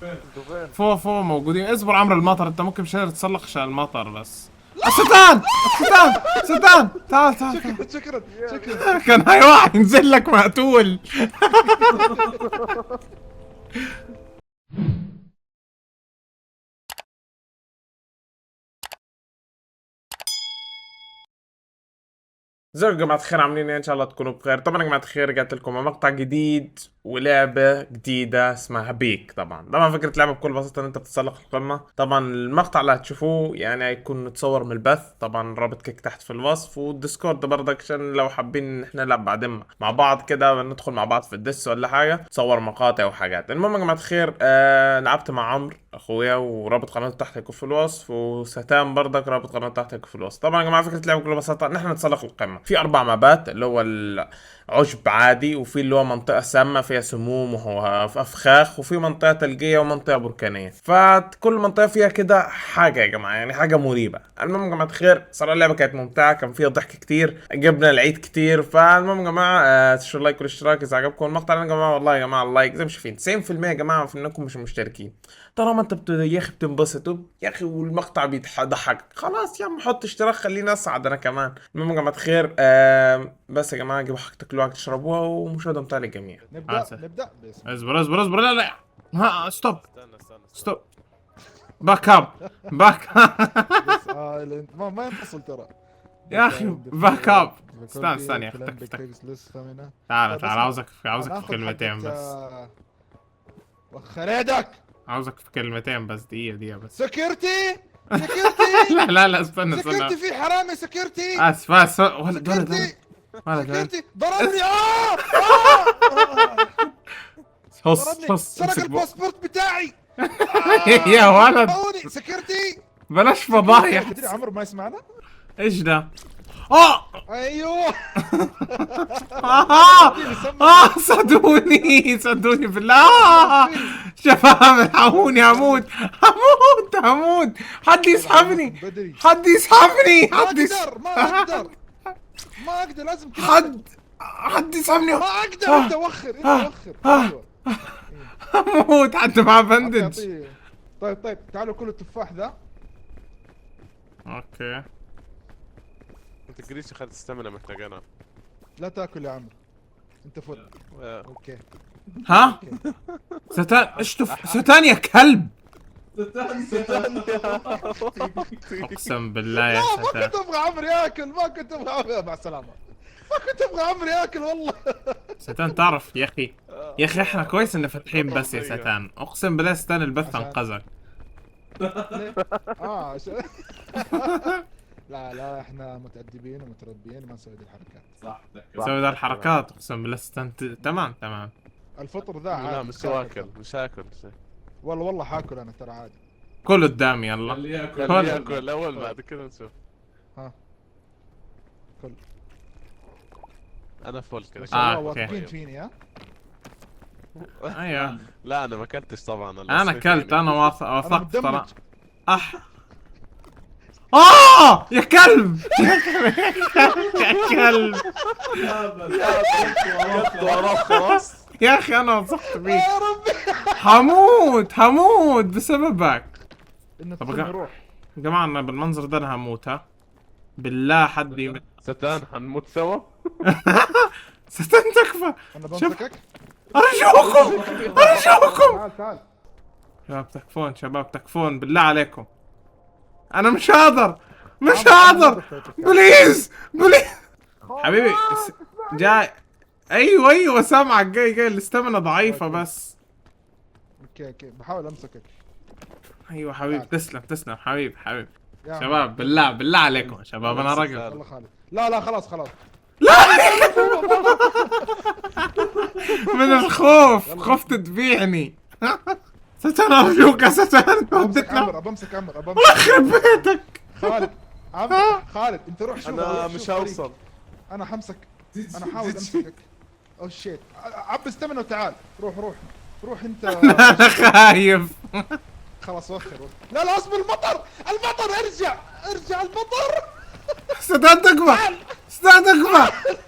انتوا فين؟ فوق فوق موجودين. اصبر عمرو المطر، انت ممكن مش قادر تسلق عشان المطر بس. ستان ستان ستان، تعال تعال تعال. شكرا. كان هاي واحد ينزل لك مقتول. ازيكم يا جماعة الخير، عاملين ايه؟ ان شاء الله تكونوا بخير. طبعا يا جماعة الخير رجعت لكم مع مقطع جديد ولعبة جديدة اسمها بيك. طبعا فكرة اللعبة بكل بساطة ان انت بتتسلق القمة. طبعا المقطع اللي هتشوفوه يعني هيكون متصور من البث، طبعا رابط كيك تحت في الوصف، والديسكورد برضك عشان لو حابين ان احنا نلعب بعدين مع بعض كده، ندخل مع بعض في الدس ولا حاجة، تصور مقاطع وحاجات. المهم يا جماعة الخير، لعبت مع عمرو اخويا، ورابط قناته تحت هيكون في الوصف، وستان برضك رابط قناته تحت هيكون في الوصف. طبعا يا جماعه فكره اللعبه بكل بساطه ان احنا نتسلق القمه في 4 مابات، اللي هو العشب عادي، وفي اللي هو منطقه سامه فيها سموم وافخاخ، وفي منطقه ثلجيه ومنطقه بركانيه. فكل منطقه فيها كده حاجه يا جماعه، يعني حاجه مريبه. المهم يا جماعه الخير، صراحه اللعبه كانت ممتعه، كان فيها ضحك كتير، جبنا العيد كتير. فالمهم يا جماعه تشتركوا لايك والاشتراك اذا عجبكم المقطع. يا جماعه والله يا جماعه اللايك زي ما شايفين 90% يا جماعه في انكم مش مشتركين. طالما انت يا اخي بتنبسطوا يا اخي والمقطع بيضحك، خلاص يا عم حط اشتراك خليني اسعد انا كمان. المهم يا جماعه الخير، بس يا جماعه جيبوا حاجه تاكلوها تشربوها، ومشاهده ممتعه للجميع. نبدأ باسم. اصبر لا لا. ها ستوب استنى ستوب. باك اب باك. بس ما ينفصل ترى. يا اخي باك اب. استنى يا اخي افتك. تعال طيب تعال، اسمع، عاوزك في هناخذ كلمتين حقة بس. وخر يدك. عاوزك في كلمتين بس، دقيقة بس. سكرتي سكرتي لا استنى سكرتي في حرامي سكرتي اسف ولد سكرتي ولد. سكرتي ضربني ضربني سرق امسك الباسبورت بتاعي. يا ولد هوني سكرتي. بلاش فضايح. تدري عمرو ما يسمعنا. ايش ده؟ اه ايوه. صدقوني بالله. شباب الحقوني، هموت. حد يسحبني. ما اقدر لازم كذا. حد يسحبني. ما اقدر. انت وخر ايوه. هموت. حد معاه بندج. طيب تعالوا كلوا التفاح ذا. اوكي. انت جريش اخذت استمنة محتاجنا. لا تاكل يا عمرو، انت فل. اوكي. ها ستان اشتف ستان يا كلب. اقسم بالله يا لا ما ستان. كنت ابغى عمرو ياكل، مع السلامة. ما كنت ابغى عمرو ياكل والله. ستان تعرف يا اخي احنا كويس ان فاتحين بس يا ستان، اقسم بالله ستان البث انقذك. عشان لا احنا متأدبين ومتربيين، ما نسوي دي الحركات. صح تسوي ذا الحركات، اقسم بالله ستان تمام. الفطر ذا لا عادي. مش واكل مش هاكل. والله حاكل انا ترى عادي. كل قدامي يلا. خليه ياكل الاول بعد كذا نشوف. ها كل انا فول كذا. واثقين فيني ها. ايوه لا انا ما اكلتش طبعا. انا اكلت، انا وثقت متدمج. ترى. يا كلب. يا كلب خلاص. يا اخي انا وثقت فيك. يا ربي هموت بسببك. انه طب نروح. يا جماعه انا بالمنظر ده انا هموت. ها بالله حد ستان حنموت سوا. ستان تكفى. انا بمسكك. ارجوكم تعال شباب تكفون بالله عليكم. انا مش هقدر بليز حبيبي. جاي. ايوه سامعك. جاي الاستامنة ضعيفة بس. اوكي بحاول امسكك. ايوه حبيبي تسلم حبيبي. يا شباب بالله عليكم يا شباب، انا راجل. والله خالد. لا خلاص. من الخوف خفت تبيعني. ستان ارجوك يا ستان. بمسك عمرو يخرب بيتك. خالد انت روح شوف. انا مش هوصل. انا حمسك. انا حاول امسكك. او شيت. عب استمنى وتعال. روح انت. انا خايف. خلاص وخر. لا اصبر. المطر ارجع المطر. ستان تكفى.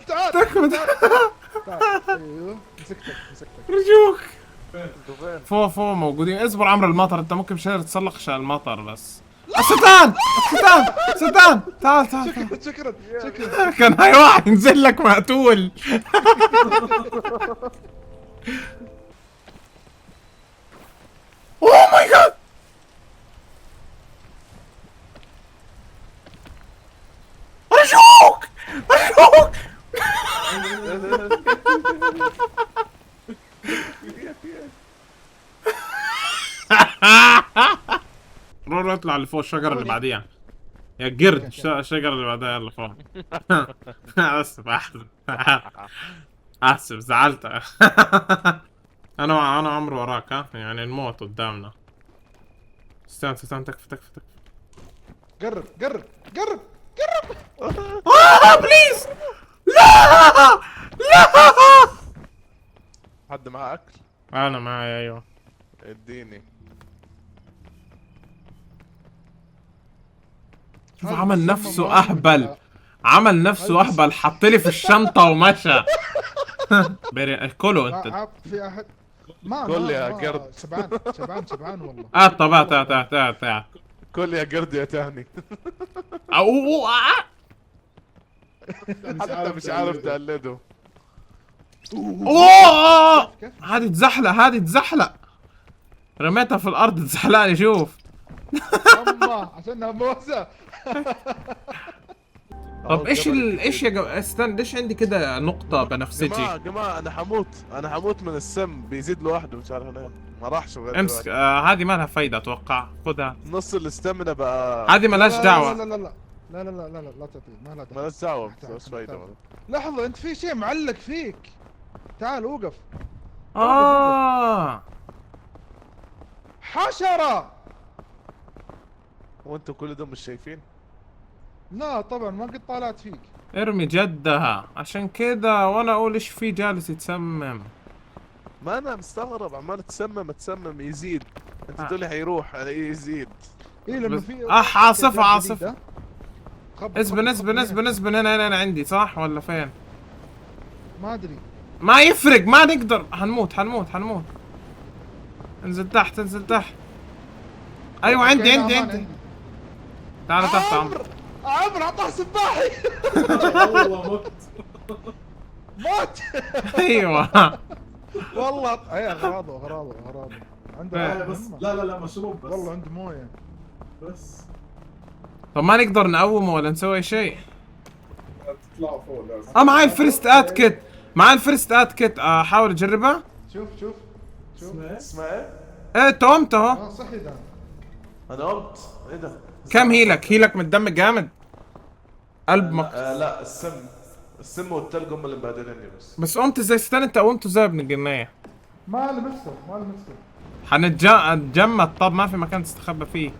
تعال. تكفى. ايوه مسكتك. ارجوك فوق فوق موجودين. اصبر عمرو المطر، انت ممكن مش قادر تسلق عشان المطر بس. ستان ستان ستان، تعال تعال تعال. شكرا شكرا. كان هاي واحد ينزل لك مقتول. اوه ماي جاد. ارجوك ارجوك. روح اطلع اللي فوق الشجرة اللي بعديها يا قرد. الشجرة اللي بعدها يلا فوق. اسف اسف زعلت. انا عمرو وراك ها، يعني الموت قدامنا. استنى استنى، تكفى تكفى تكفى. قرب قرب قرب قرب. بليز لا لا. حد معاه اكل؟ انا معايا ايوه. اديني. شوف عمل نفسه اهبل، عمل نفسه اهبل، حطلي في الشنطة ومشى. كله انت. في احد ما كل يا ما- قرد. شبعان شبعان شبعان والله. طب تعال. كل يا قرد يا تهني. او حتى مش عارف تقلده. اوه هادي اتزحلق، هادي اتزحلق. رميتها في الارض اتزحلقني. شوف. اما عشانها موزه. طب ايش يا استنى، ليش عندي كده نقطة بنفسجي؟ جماعة انا حموت من السم، بيزيد لوحده مش عارف ليه. ما راحش لغاية امسك. دلوقتي. هذه ما لها فايدة اتوقع، خدها. نص الاستامينا بقى. هذه مالهاش لا دعوة. لا لا لا لا لا لا لا لا لا تعطيه، ما لها دعوة. مالهاش دعوة محتاج- بس فايدة محتاج. والله. لحظة انت في شيء معلق فيك. تعال اوقف. حشرة. وانتوا كل ده مش شايفين؟ لا طبعا ما قد طالعت فيك. ارمي جدها عشان كده، وانا اقول ايش في جالس يتسمم. ما انا مستغرب، عمال تسمم يزيد. انت تقول لي هيروح الاقيه يزيد. ايه لانه بس- في عاصفة جديدة. عاصفة. خبط- اسبن خبط- اسبن خبط اسبن اسبن، هنا عندي صح ولا فين؟ ما ادري. ما يفرق، ما نقدر. هنموت. انزل تحت انزل تحت. ايوه عندي أوكي، عندي أمان عندي. تعال تحت عمرو. عمرو عطاه سباحي. والله مت. موت. ايوه. والله اي اغراضه عنده بس مهمة. لا مشروب بس. والله عنده مويه. بس طب ما نقدر نقومه ولا نسوي شيء؟ تطلعوا فوق لازم. معي الفيرست اد كيت، معي الفيرست اد كيت. احاول اجربها. شوف اسمع ايه؟ ايه تومت اهو. صحي ده. انا قمت. ايه ده؟ كم هيلك من الدم جامد. قلب لا السم والتلج هم اللي مبهدليني بس. بس قمت ازاي؟ استنى، انت قمت ازاي يا ابن الجنية؟ ما لمسته ما لمسته. هنتجمد. طب ما في مكان تستخبى فيه.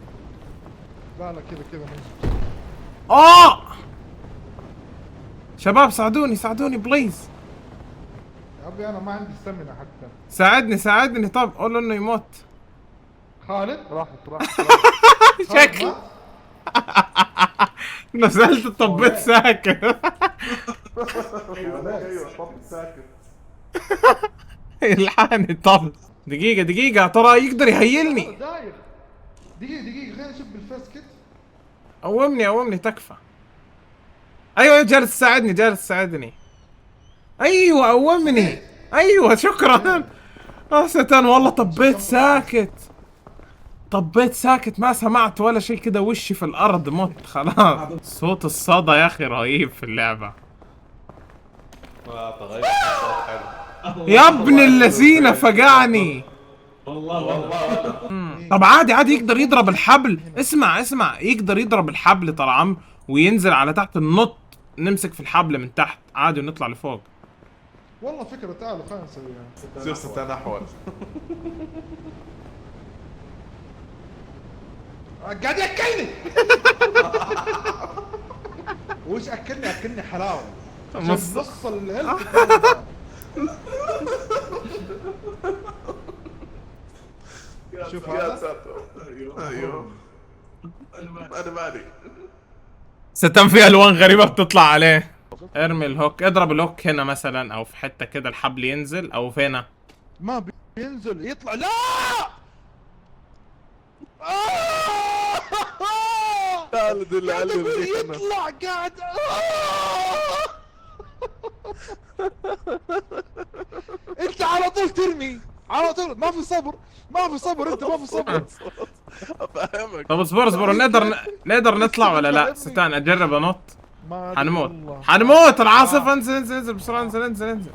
لا كذا نمشي. شباب ساعدوني بليز. يا ابي انا ما عندي ستامينا حتى. ساعدني. طب قول له انه يموت. خالد راحت شكل نزلت طبيت ساكت. ايوه طب ساكت. الحقني. طب دقيقة ترى يقدر يهيلني. داير. دقيقة خلينا نشوف بالفيرست كيت. قومني تكفى. ايوه جالس تساعدني. ايوه قومني. ايوه شكرا. ستان والله طبيت ساكت ما سمعت ولا شيء كده، وشي في الارض مت خلاص. صوت الصدى يا اخي رهيب في اللعبة. تغير حلو. يا ابن اللذينة فقعني. والله طب عادي يقدر يضرب الحبل. اسمع يقدر يضرب الحبل ترى عم، وينزل على تحت النط، نمسك في الحبل من تحت عادي ونطلع لفوق. والله فكرة تعالوا خلينا نسويها. زيوس التنحول. قاعد ياكلني. وش اكلني حلاوة. عشان نص الهيلث. شوف يا هذا. ساتر. ايوه انا مالي. ستان في الوان غريبة بتطلع عليه. ارمي الهوك، اضرب الهوك هنا مثلا او في حتة كده الحبل ينزل، او فينا. ما بي ينزل يطلع لا خالد اللي قاعد علم اقول فيك أنا. يطلع قاعد انت على طول ترمي على طول، ما في صبر ما في صبر، انت ما في صبر. افهمك. طب اصبر نقدر نطلع ولا لا؟ ستان اجرب انط. ما أدري حنموت والله. حنموت العاصفة. انزل بسرعة، انزل.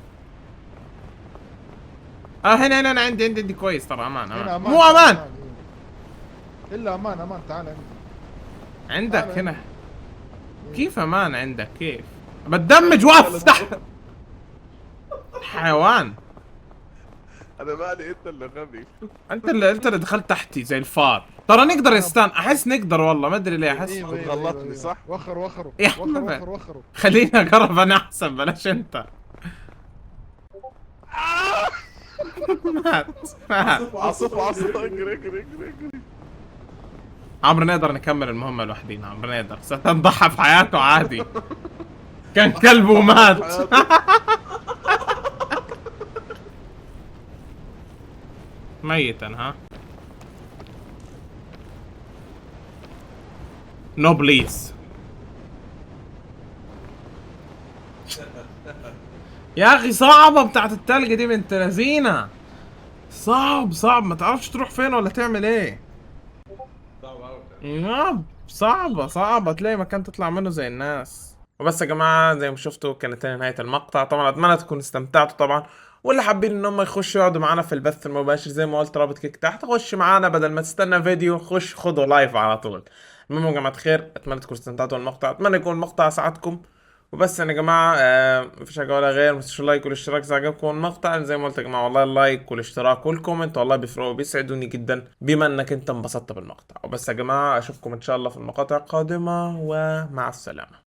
هنا عندي كويس ترى. امان هنا مو امان. إيه. الا امان تعال عندي. عندك تعال هنا. كيف امان عندك؟ كيف بتدمج واقف تحت حيوان. انا مالي، انت اللي غبي. انت اللي دخلت تحتي زي الفار. ترى نقدر يا ستان، احس نقدر والله، ما ادري ليه احس. أيوة، أيوة، غلطني، أيوة. صح؟ وخر يا حمد. وخر خليني اقرب انا احسن، بلاش انت. مات. عاصفة اجري. عمرو نقدر نكمل المهمة لوحدينا. عمرو نقدر ستنضحى في حياته عادي. كان كلبه ومات. ميتا ها. نو بليز. يا اخي صعبة بتاعت التلج دي بنت لذينة. صعب ما تعرفش تروح فين ولا تعمل ايه. صعبة تلاقي مكان تطلع منه زي الناس. وبس يا جماعة، زي ما شفتوا كانت هنا نهاية المقطع. طبعا اتمنى تكونوا استمتعتوا طبعا، واللي حابين ان هم يخشوا يقعدوا معانا في البث المباشر زي ما قلت رابط كيك تحت. خش معانا بدل ما تستنى فيديو، خش خدوا لايف على طول. المهم يا جماعة خير، اتمنى تكونوا استمتعتوا بالمقطع، اتمنى يكون المقطع ساعدكم. وبس يعني يا جماعة مفيش حاجة ولا غير، متنسوش اللايك والاشتراك اذا عجبكم المقطع. زي ما قلت يا جماعة والله اللايك والاشتراك والكومنت والله بيفرقوا بيسعدوني جدا، بما انك انت انبسطت بالمقطع. وبس يا جماعة اشوفكم ان شاء الله في المقاطع القادمة، ومع السلامة.